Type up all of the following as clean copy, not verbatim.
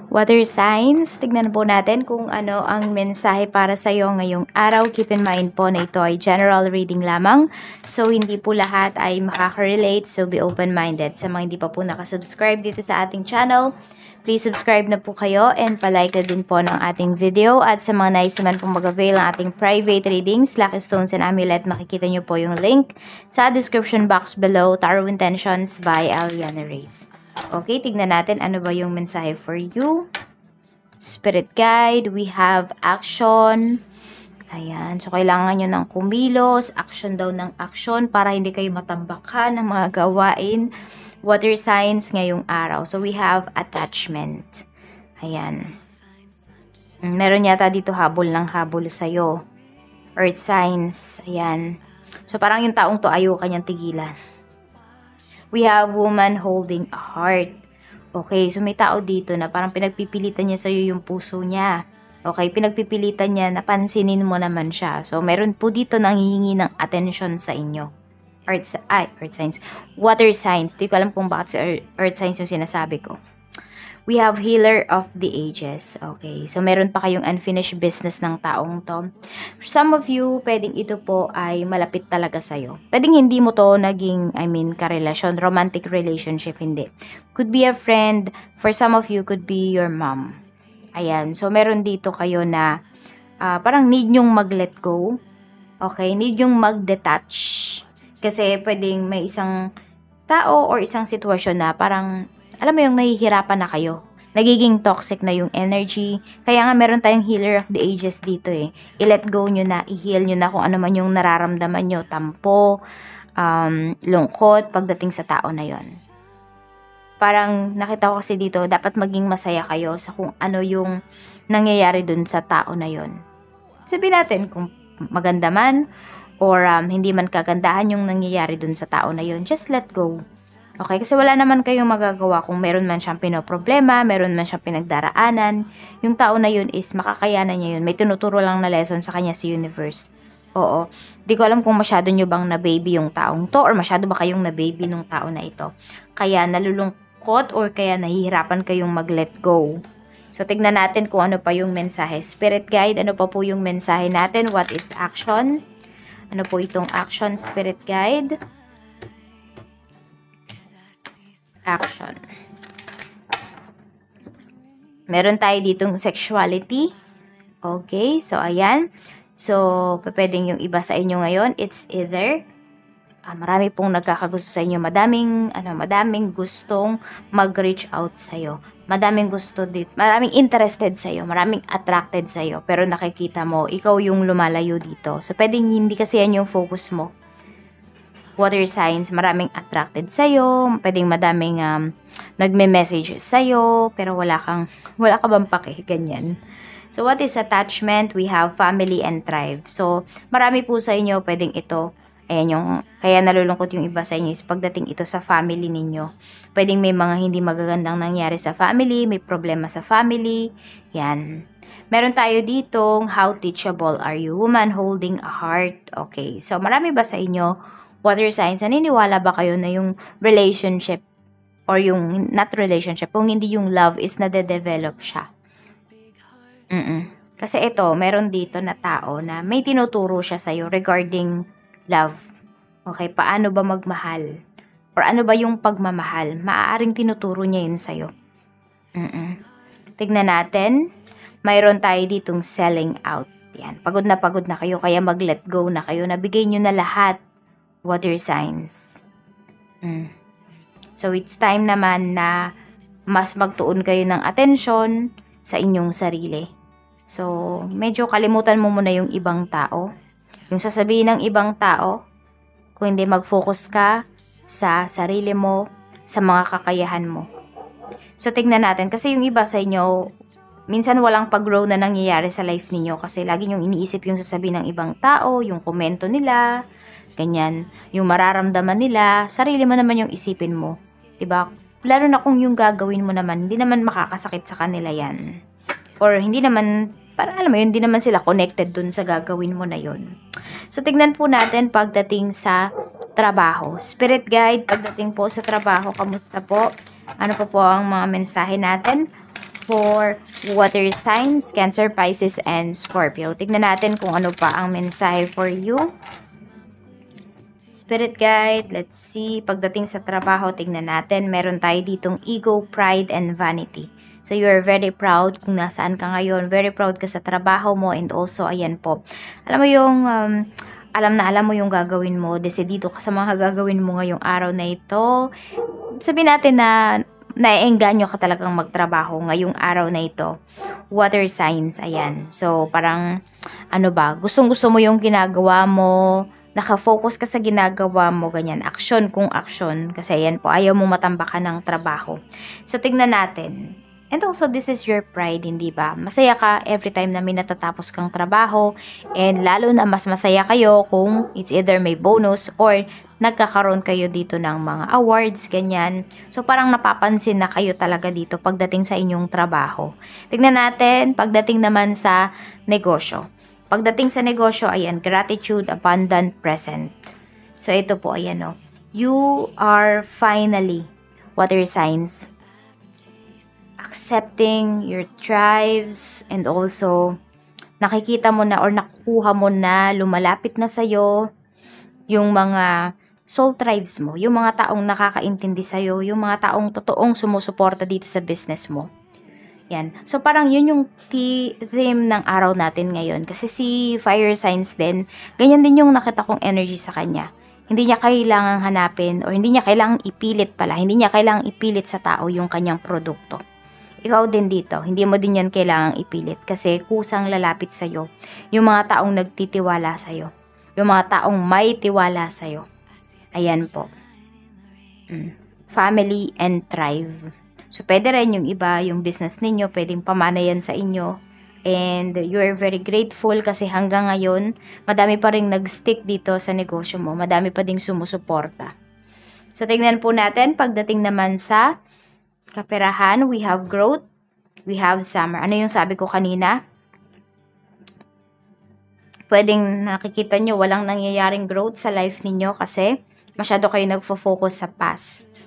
Water signs, tignan po natin kung ano ang mensahe para sa iyo ngayong araw. Keep in mind po na ito ay general reading lamang. So, hindi po lahat ay makaka-relate. So, be open-minded. Sa mga hindi pa po nakasubscribe dito sa ating channel, please subscribe na po kayo and palike na din po ng ating video. At sa mga nais naman po mag-avail ng ating private readings, Lucky Stones and Amulet, makikita nyo po yung link sa description box below. Tarot Intentions by Eliana Reyes. Okay, tignan natin ano ba yung mensahe for you. Spirit guide, we have action. Ayan, so kailangan nyo ng kumilos, action daw ng action para hindi kayo matambakan ng mga gawain. Water signs ngayong araw. So we have attachment. Ayan. Meron yata dito habol ng habol sa'yo. Earth signs. Ayan. So parang yung taong to ayaw kanyang tigilan. We have woman holding a heart. Okay, so may tao dito na parang pinagpipilitan niya sa'yo yung puso niya. Okay, pinagpipilitan niya na pansinin mo naman siya. So, meron po dito nanghihingi ng attention sa inyo. Earth signs. Water signs. Di ko alam kung bakit sa earth signs yung sinasabi ko. We have healer of the ages. Okay, so meron pa kayong unfinished business ng taong to. For some of you, pwedeng ito po ay malapit talaga sa'yo. Pwedeng hindi mo to naging, karelasyon, romantic relationship, hindi. Could be a friend. For some of you, could be your mom. Ayan, so meron dito kayo na parang need nyong mag-let go. Okay, need nyong mag-detach. Kasi pwedeng may isang tao or isang sitwasyon na parang alam mo yung nahihirapan na kayo. Nagiging toxic na yung energy. Kaya nga meron tayong healer of the ages dito eh. I-let go nyo na, i-heal nyo na kung ano man yung nararamdaman nyo. Tampo, lungkot, pagdating sa tao na yon. Parang nakita ko kasi dito, dapat maging masaya kayo sa kung ano yung nangyayari dun sa tao na yon. Sabihin natin kung maganda man or hindi man kagandahan yung nangyayari dun sa tao na yon. Just let go. Okay, kasi wala naman kayong magagawa kung meron man siyang pinoproblema, meron man siyang pinagdaraanan. Yung tao na yun is makakayanan niya yun. May tinuturo lang na lesson sa kanya si universe. Oo. Di ko alam kung masyado nyo bang na-baby yung taong to or masyado ba kayong na-baby nung tao na ito. Kaya nalulungkot or kaya nahihirapan kayong mag-let go. So, tignan natin kung ano pa yung mensahe. Spirit guide, ano pa po yung mensahe natin? What is action? Ano po itong action, spirit guide? Action. Meron tayo ditong sexuality. Okay, so ayan. So, pwedeng yung iba sa inyo ngayon, it's either marami pong nagkakagusto sa inyo, madaming gustong mag-reach out sa iyo. Maraming interested sa iyo, maraming attracted sa iyo, pero nakikita mo ikaw yung lumalayo dito. So, pwedeng hindi kasi yan yung focus mo. Water signs, maraming attracted sa'yo, pwedeng madaming nagme-message sa'yo, pero wala ka bang pake, ganyan. So, what is attachment? We have family and tribe. So, marami po sa inyo, pwedeng ito, ayan kaya nalulungkot yung iba sa inyo is pagdating ito sa family ninyo. Pwedeng may mga hindi magagandang nangyari sa family, may problema sa family, yan. Meron tayo ditong, how teachable are you? Woman holding a heart. Okay, so marami ba sa inyo, water signs, naniniwala ba kayo na yung relationship or yung not relationship, kung hindi yung love is nade-develop siya? Kasi ito, meron dito na tao na may tinuturo siya sa'yo regarding love. Okay, paano ba magmahal? Or ano ba yung pagmamahal? Maaaring tinuturo niya yun sa'yo. Tignan natin. Mayroon tayo ditong selling out. Yan, pagod na kayo, kaya mag-let go na kayo. Nabigay nyo na lahat. Water signs. So, it's time naman na mas magtuon kayo ng atensyon sa inyong sarili. So, medyo kalimutan mo muna yung ibang tao. Yung sasabihin ng ibang tao, kung hindi mag-focus ka sa sarili mo, sa mga kakayahan mo. So, tignan natin. Kasi yung iba sa inyo, minsan walang pag-grow na nangyayari sa life ninyo kasi lagi nyong iniisip yung sasabihin ng ibang tao, yung komento nila, ganyan, yung mararamdaman nila, sarili mo naman yung isipin mo. Diba? Lalo na kung yung gagawin mo naman, hindi naman makakasakit sa kanila yan. Or hindi naman, parang alam mo yun, hindi naman sila connected dun sa gagawin mo na yun. So, tignan po natin pagdating sa trabaho. Spirit guide, pagdating po sa trabaho, kamusta po? Ano po ang mga mensahe natin? for water signs, Cancer, Pisces, and Scorpio. Tignan natin kung ano pa ang mensahe for you. Spirit guide, let's see. Pagdating sa trabaho, tignan natin. Meron tayo ditong ego, pride, and vanity. So, you are very proud kung nasaan ka ngayon. Very proud ka sa trabaho mo. And also, ayan po. Alam mo yung, alam mo yung gagawin mo. Desidido ka sa mga gagawin mo ngayong araw na ito. Sabihin natin na naiengganyo ka talagang magtrabaho ngayong araw na ito. Water signs, ayan. So, parang, ano ba, gustong-gusto mo yung ginagawa mo, nakafocus ka sa ginagawa mo, ganyan. Action kung action. Kasi ayan po, ayaw mo matambakan ng trabaho. So, tignan natin. And also, this is your pride, hindi ba? Masaya ka every time na may natatapos kang trabaho. And lalo na mas masaya kayo kung it's either may bonus or nagkakaroon kayo dito ng mga awards, ganyan. So, parang napapansin na kayo talaga dito pagdating sa inyong trabaho. Tignan natin, pagdating naman sa negosyo. Pagdating sa negosyo, ayan, gratitude, abundant, present. So, ito po, ayan o. You are finally, water signs, accepting your tribes, and also nakikita mo na or nakukuha mo na, lumalapit na sa'yo yung mga soul tribes mo, yung mga taong nakakaintindi sa'yo, yung mga taong totoong sumusuporta dito sa business mo. Yan. So, parang yun yung theme ng araw natin ngayon. Kasi si fire signs din, ganyan din yung nakita kong energy sa kanya. Hindi niya kailangang hanapin or hindi niya kailangang ipilit pala. Hindi niya kailangang ipilit sa tao yung kanyang produkto. Ikaw din dito, hindi mo din yan kailangang ipilit kasi kusang lalapit sa'yo yung mga taong nagtitiwala sa'yo. Yung mga taong may tiwala sa'yo. Ayan po. Family and thrive. So, pwede rin yung iba, yung business ninyo, pwedeng pamana yan sa inyo. And you're very grateful kasi hanggang ngayon, madami pa rin nag-stick dito sa negosyo mo. Madami pa ding sumusuporta. So, tingnan po natin, pagdating naman sa kaperahan, we have growth, we have summer. Ano yung sabi ko kanina? Pwedeng nakikita nyo, walang nangyayaring growth sa life ninyo kasi masyado kayo nagfo-focus sa past.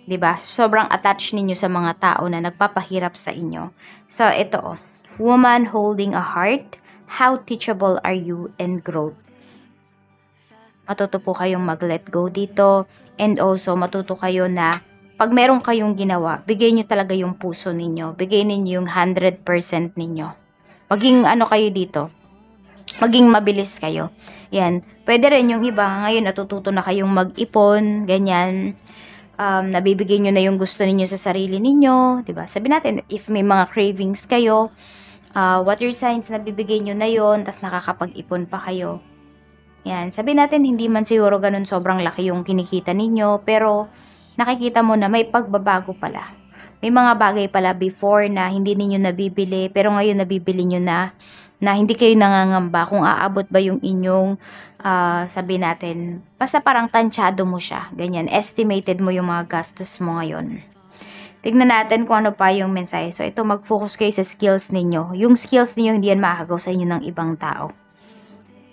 'Di ba? Sobrang attached ninyo sa mga tao na nagpapahirap sa inyo. So, ito woman holding a heart, how teachable are you in growth? Matuto po kayong mag-let go dito and also matuto kayo na pag meron kayong ginawa, bigay nyo talaga yung puso ninyo. Bigay ninyo yung 100% ninyo. Maging ano kayo dito. Maging mabilis kayo. Yan. Pwede rin yung iba. Ngayon, natututo na kayong mag-ipon. Ganyan. Nabibigay nyo na yung gusto ninyo sa sarili ninyo. Diba? Sabi natin, if may mga cravings kayo, water signs, nabibigay nyo na yon, tas nakakapag-ipon pa kayo. Yan. Sabi natin, hindi man siguro ganun sobrang laki yung kinikita ninyo, pero nakikita mo na may pagbabago pala. May mga bagay pala before na hindi ninyo nabibili, pero ngayon nabibili nyo na hindi kayo nangangamba kung aabot ba yung inyong, sabi natin, basta parang tansyado mo siya. Ganyan, estimated mo yung mga gastos mo ngayon. Tignan natin kung ano pa yung mensahe. So, ito, mag-focus kayo sa skills ninyo. Yung skills ninyo, hindi yan makakagaw sa inyo ng ibang tao.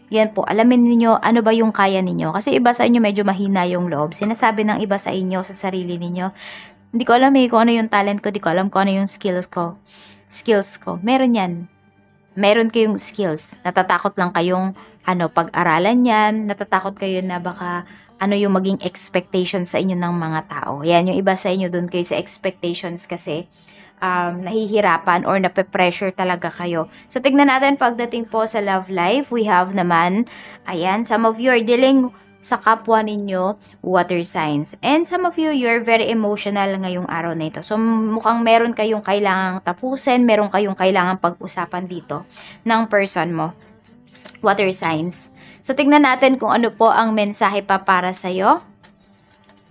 Yan po, alamin niyo ano ba yung kaya ninyo. Kasi iba sa inyo medyo mahina yung loob. Sinasabi ng iba sa inyo, sa sarili ninyo, hindi ko alam kung ano yung talent ko, hindi ko alam kung ano yung skills ko. Meron yan. Meron kayong skills. Natatakot lang kayong pag-aralan yan. Natatakot kayo na baka ano yung maging expectation sa inyo ng mga tao. Yan, yung iba sa inyo dun kayo sa expectations kasi nahihirapan or nape-pressure talaga kayo. So, tignan natin pagdating po sa love life. We have naman, ayan, some of you are dealing sa kapwa ninyo, water signs. And some of you, you're very emotional ngayong araw na ito. So, mukhang meron kayong kailangang tapusin, meron kayong kailangang pag-usapan dito ng person mo, water signs. So, tignan natin kung ano po ang mensahe pa para sa'yo.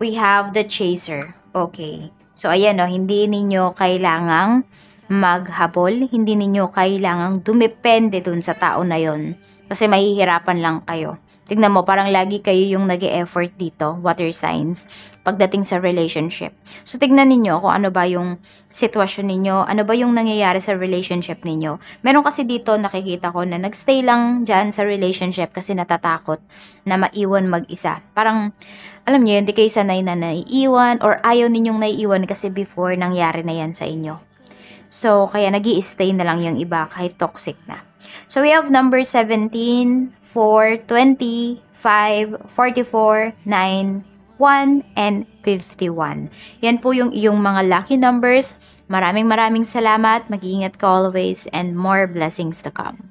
We have the chaser. Okay. So, ayan hindi ninyo kailangang maghabol. Hindi ninyo kailangang dumepende dun sa tao na yon. Kasi mahihirapan lang kayo. Tignan mo, parang lagi kayo yung nag-e-effort dito, water signs, pagdating sa relationship. So, tignan ninyo kung ano ba yung sitwasyon ninyo, ano ba yung nangyayari sa relationship ninyo. Meron kasi dito, nakikita ko na nagstay lang dyan sa relationship kasi natatakot na maiwan mag-isa. Parang, alam niyo, hindi kayo sanay na naiiwan or ayaw ninyong naiiwan kasi before nangyari na yan sa inyo. So, kaya nag-i-stay na lang yung iba kahit toxic na. So, we have number 17, 4, 20, 5, 44, 9, 1, and 51. Yan po yung iyong mga lucky numbers. Maraming salamat. Mag-iingat ka always and more blessings to come.